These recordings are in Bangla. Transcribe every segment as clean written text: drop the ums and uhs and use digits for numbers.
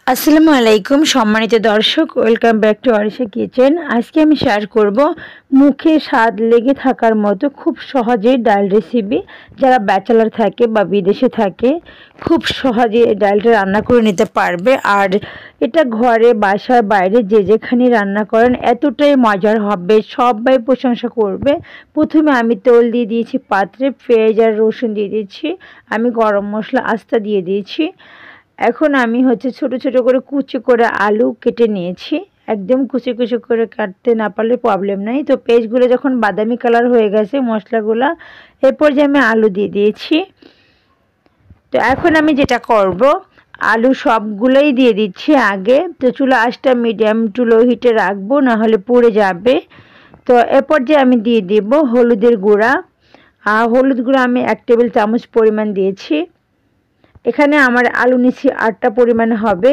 আসসালামু আলাইকুম সম্মানিত দর্শক, welcome back to Arisha kitchen. আজকে আমি শেয়ার করব মুখে স্বাদ লেগে থাকার মতো খুব সহজেই ডাল রেসিপি। যারা ব্যাচেলার থাকে বা বিদেশে থাকে খুব সহজে এই ডালটা রান্না করে নিতে পারবে। আর এটা ঘরে বাসার বাইরে যে যেখানে রান্না করেন এতটাই মজার হবে, সবাই প্রশংসা করবে। প্রথমে আমি তেল দিয়ে দিয়েছি পাত্রে, পেঁয়াজ আর রসুন দিয়ে দিয়েছি, আমি গরম মশলা আস্তা দিয়ে দিয়েছি। এখন আমি ছোট ছোট করে কুচি করে আলু কেটে নিয়েছি। একদম কুচি কুচি করে কাটতে না পারলে প্রবলেম নাই। তো পেঁয়াজগুলো যখন বাদামি কালার হয়ে গেছে মশলাগুলো, এরপর যে আমি আলু দিয়ে দিয়েছি। তো এখন আমি যেটা করব, আলু সবগুলোই দিয়ে দিচ্ছি আগে। তো চুলা আঁচটা মিডিয়াম টু লো হিটে রাখবো, না হলে পুড়ে যাবে। তো এরপর যে আমি দিয়ে দিব হলুদের গুঁড়া। হলুদ গুঁড়া আমি 1 টেবিল চামচ পরিমাণ দিয়েছি। এখানে আমার আলু নিচ্ছি 8টা পরিমাণ হবে,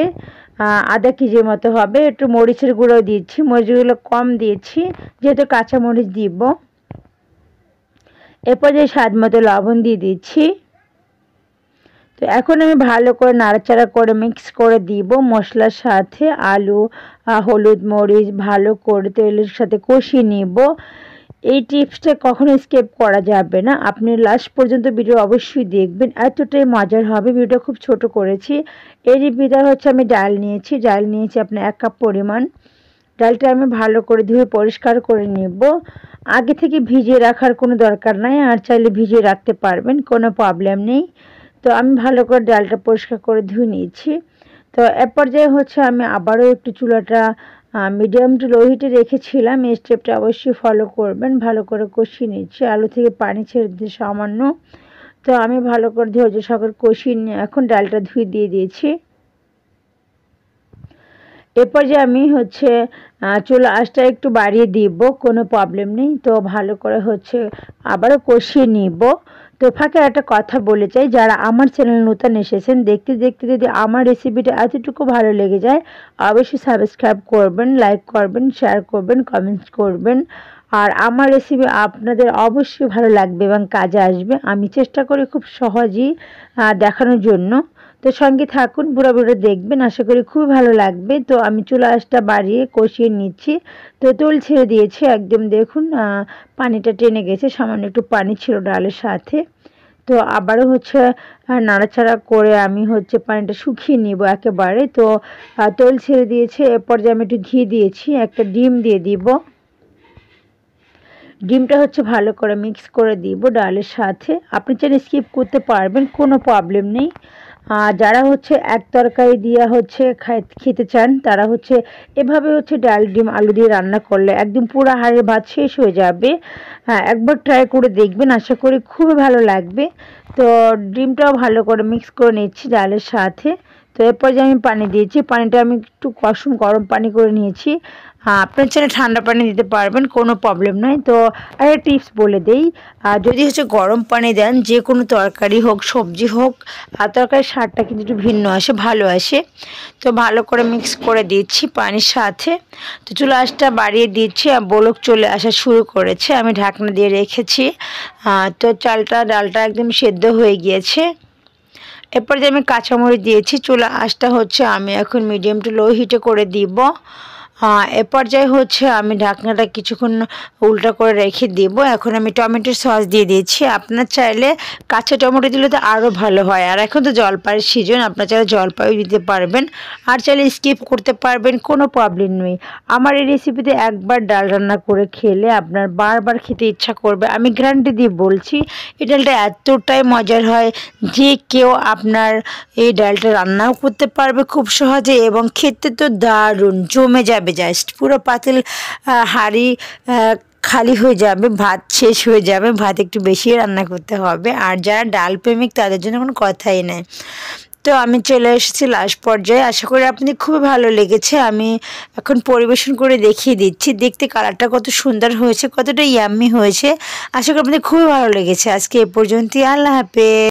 আধা কেজির মতো হবে। একটু মরিচের গুঁড়ো দিচ্ছি, মরিচগুলো কম দিয়েছি যেহেতু কাঁচা মরিচ দিব। এরপর যে স্বাদ মতো লবণ দিয়ে দিচ্ছি। তো এখন আমি ভালো করে নাড়াচাড়া করে মিক্স করে দিব মশলার সাথে। আলু হলুদ মরিচ ভালো করে তেলের সাথে কষিয়ে নিব। এই টিপসটা কখনো স্কিপ করা যাবে না, আপনি লাস্ট পর্যন্ত ভিডিও অবশ্যই দেখবেন, এতটাই মজার হবে। ভিডিওটা খুব ছোট করেছি। এর ভিতর আমি ডাল নিয়েছি আপনার 1 কাপ পরিমাণ। ডালটা আমি ভালো করে ধুয়ে পরিষ্কার করে নেব। আগে থেকে ভিজিয়ে রাখার কোনো দরকার নাই, আর চাইলে ভিজিয়ে রাখতে পারবেন, কোনো প্রবলেম নেই। তো আমি ভালো করে ডালটা পরিষ্কার করে ধুয়ে নিয়েছি। তো এর পর্যায়ে আমি আবারও একটু চুলাটা মিডিয়াম টু লো হিটে রেখেছিলাম। এই স্টেপটা অবশ্যই ফলো করবেন। ভালো করে কষিয়ে নিচ্ছি, আলু থেকে পানি ছেড়ে দিতে সামান্য। তো আমি ভালো করে ধৈর্য সহকারে কষিয়ে নিয়ে এখন ডালটা ধুয়ে দিয়ে দিয়েছি। এরপর যে আমি চুলা আঁচটা একটু বাড়িয়ে দিব, কোনো প্রবলেম নেই। তো ভালো করে আবারও কষিয়ে নিব। তো ফাঁকে একটা কথা বলে চাই, যারা আমার চ্যানেল নতুন এসেছেন, দেখতে দেখতে যদি আমার রেসিপিটা এতটুকু ভালো লেগে যায় অবশ্যই সাবস্ক্রাইব করবেন, লাইক করবেন, শেয়ার করবেন, কমেন্টস করবেন। আর আমার রেসিপি আপনাদের অবশ্যই ভালো লাগবে এবং কাজে আসবে। আমি চেষ্টা করি খুব সহজেই দেখানোর জন্য। তো সঙ্গে থাকুন, পুরো ভিডিও দেখবেন, আশা করি খুবই ভালো লাগবে। তো আমি চুলা আঁচটা বাড়িয়ে কষিয়ে নিচ্ছি। তো তেল ছেড়ে দিয়েছি একদম, দেখুন পানিটা টেনে গেছে, সামান্য একটু পানি ছিল ডালের সাথে। তো আবারও নাড়াচাড়া করে আমি পানিটা শুকিয়ে নিব একেবারে। তো তেল ছেড়ে দিয়েছে। এরপর যে আমি একটু ঘি দিয়েছি, একটা ডিম দিয়ে দিব। ডিমটা ভালো করে মিক্স করে দিব ডালের সাথে। আপনি চাইলে স্কিপ করতে পারবেন, কোনো প্রবলেম নেই। যারা এক তরকারি দিয়ে খেতে চান তারা এভাবে ডাল ডিম আলু দিয়ে রান্না করলে একদম পুরো হাঁড়ির ভাত শেষ হয়ে যাবে। একবার ট্রাই করে দেখবেন, আশা করি খুবই ভালো লাগবে। তো ডিমটাও ভালো করে মিক্স করে নিচ্ছি ডালের সাথে। তো এরপর যে আমি পানি দিয়েছি, পানিটা আমি একটু কুসুম গরম পানি করে নিয়েছি। আপনার চাইলে ঠান্ডা পানি দিতে পারবেন, কোনো প্রবলেম নয়। তো একটা টিপস বলে দেই, যদি গরম পানি দেন যে কোনো তরকারি হোক সবজি হোক, তরকারির স্বাদটা কিন্তু একটু ভিন্ন আসে, ভালো আসে। তো ভালো করে মিক্স করে দিচ্ছি পানির সাথে। তো চুলা আঁচটা বাড়িয়ে দিচ্ছি, আর বলক চলে আসা শুরু করেছে। আমি ঢাকনা দিয়ে রেখেছি। তো ডালটা একদম সেদ্ধ হয়ে গিয়েছে। এরপর যে আমি কাঁচামরিচ দিয়েছি। চুলা আঁচটা আমি এখন মিডিয়াম টু লো হিটে করে দিব। এ পর্যায়ে আমি ঢাকনাটা কিছুক্ষণ উল্টা করে রেখে দিব। এখন আমি টমেটোর সস দিয়ে দিয়েছি। আপনার চাইলে কাঁচা টমেটো দিলে তো আরও ভালো হয়। আর এখন তো জলপাইয়ের সিজন, আপনার চাইলে জলপাইও দিতে পারবেন, আর চাইলে স্কিপ করতে পারবেন, কোনো প্রবলেম নেই। আমার এই রেসিপিতে একবার ডাল রান্না করে খেলে আপনার বারবার খেতে ইচ্ছা করবে, আমি গ্যারান্টি দিয়ে বলছি। এই ডালটা এতটাই মজার হয় যে কেউ আপনার এই ডালটা রান্নাও করতে পারবে খুব সহজে, এবং খেতে তো দারুণ জমে যাবে। জাস্ট পুরো পাতিল হাঁড়ি খালি হয়ে যাবে, ভাত শেষ হয়ে যাবে। ভাত একটু বেশি রান্না করতে হবে, আর যারা ডাল প্রেমিক তাদের জন্য কোনো কথাই নেই। তো আমি চলে এসেছি লাস্ট পর্যায়ে। আশা করি আপনাদের খুবই ভালো লেগেছে। আমি এখন পরিবেশন করে দেখিয়ে দিচ্ছি। দেখতে কালারটা কত সুন্দর হয়েছে, কতটা ইয়াম্মি হয়েছে। আশা করি আপনাদের খুবই ভালো লেগেছে। আজকে এ পর্যন্তই, আল্লাহ হাফেজ।